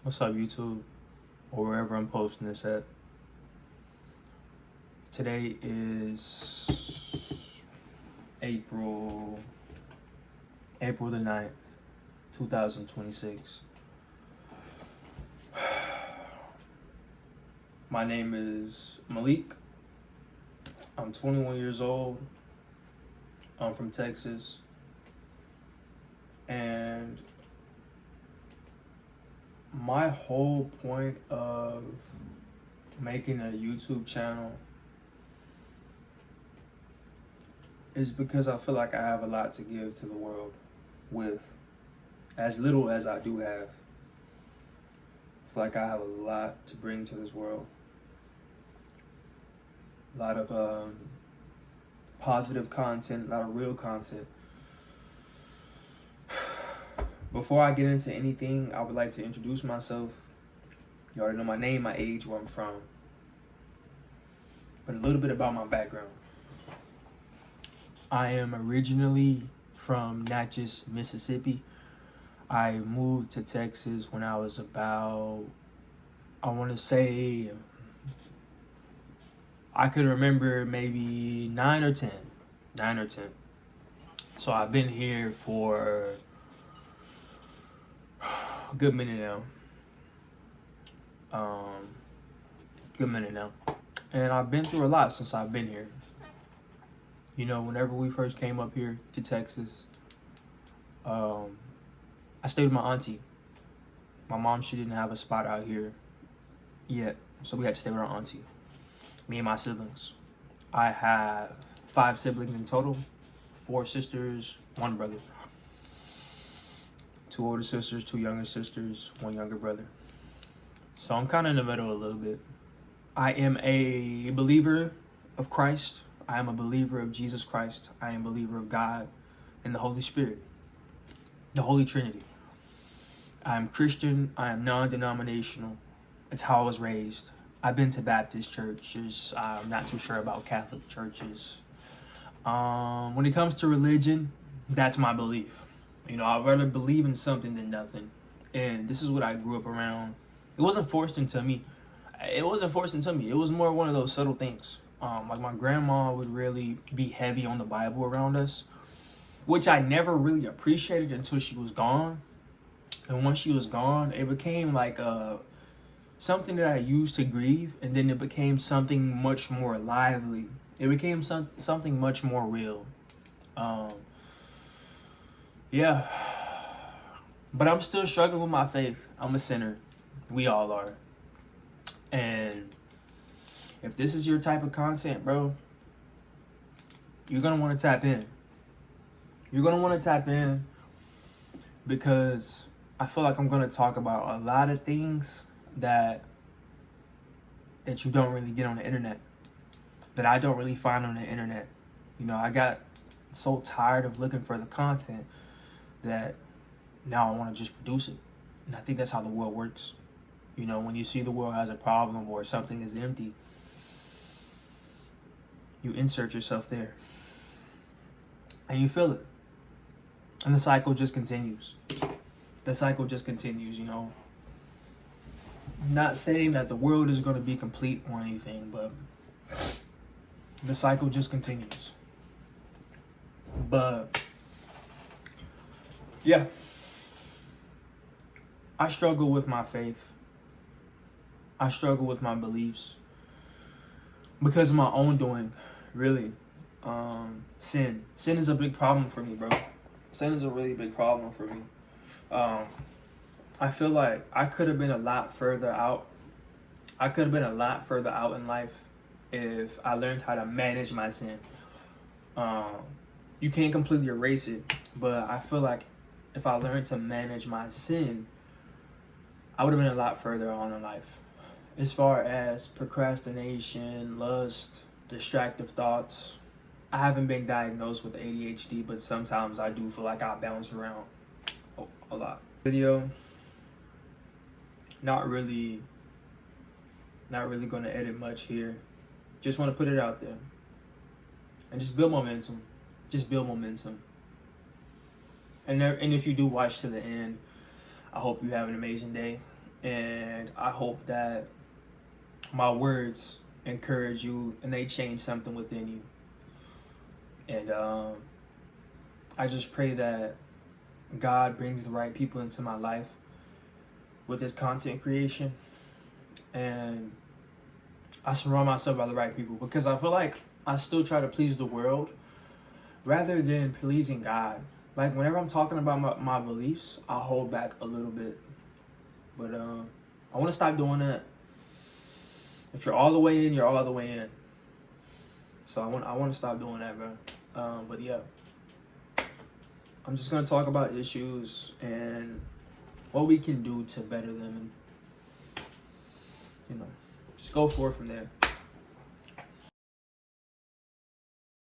What's up, YouTube, or wherever I'm posting this at? Today is April the 9th, 2026. My name is Malik. I'm 21 years old. I'm from Texas. And my whole point of making a YouTube channel is because I feel like I have a lot to give to the world with as little as I do have. I feel like I have a lot to bring to this world. A lot of positive content, a lot of real content. Before I get into anything, I would like to introduce myself. You already know my name, my age, where I'm from. But a little bit about my background. I am originally from Natchez, Mississippi. I moved to Texas when I was about, I could remember maybe 9 or 10. So I've been here for a good minute now. And I've been through a lot since I've been here. You know, whenever we first came up here to Texas, I stayed with my auntie. My mom, she didn't have a spot out here yet, so we had to stay with our auntie. Me and my siblings. I have 5 siblings in total, 4 sisters, 1 brother. 2 older sisters, 2 younger sisters, 1 younger brother. So I'm kind of in the middle a little bit. I am a believer of Christ. I am a believer of Jesus Christ. I am a believer of God and the Holy Spirit, the Holy Trinity. I am Christian. I am non-denominational. It's how I was raised. I've been to Baptist churches. I'm not too sure about Catholic churches. When it comes to religion, that's my belief. You know, I'd rather believe in something than nothing. And this is what I grew up around. It wasn't forced into me. It was more one of those subtle things. Like my grandma would really be heavy on the Bible around us, which I never really appreciated until she was gone. And once she was gone, it became like something that I used to grieve, and then it became something much more lively. It became something much more real. Yeah. But I'm still struggling with my faith. I'm a sinner. We all are. And if this is your type of content, bro, you're going to want to tap in. You're going to want to tap in because I feel like I'm going to talk about a lot of things that you don't really get on the internet, that I don't really find on the internet. You know, I got so tired of looking for the content that now I want to just produce it. And I think that's how the world works. You know, when you see the world has a problem or something is empty, you insert yourself there. And you feel it. And the cycle just continues. You know. I'm not saying that the world is going to be complete or anything, but the cycle just continues. But yeah, I struggle with my faith. I struggle with my beliefs because of my own doing, really. Sin is a big problem for me, bro. Sin is a really big problem for me. I feel like I could have been a lot further out. In life if I learned how to manage my sin. You can't completely erase it, but I feel like if I learned to manage my sin, I would have been a lot further on in life. As far as procrastination, lust, distractive thoughts, I haven't been diagnosed with ADHD, but sometimes I do feel like I bounce around a lot. Video, not really going to edit much here. Just want to put it out there and just build momentum. And if you do watch to the end, I hope you have an amazing day. And I hope that my words encourage you and they change something within you. And I just pray that God brings the right people into my life with his content creation. And I surround myself by the right people, because I feel like I still try to please the world rather than pleasing God. Like whenever I'm talking about my beliefs, I hold back a little bit. But I want to stop doing that. If you're all the way in, you're all the way in. So I want to stop doing that, bro. But yeah, I'm just gonna talk about issues and what we can do to better them, and just go forward from there.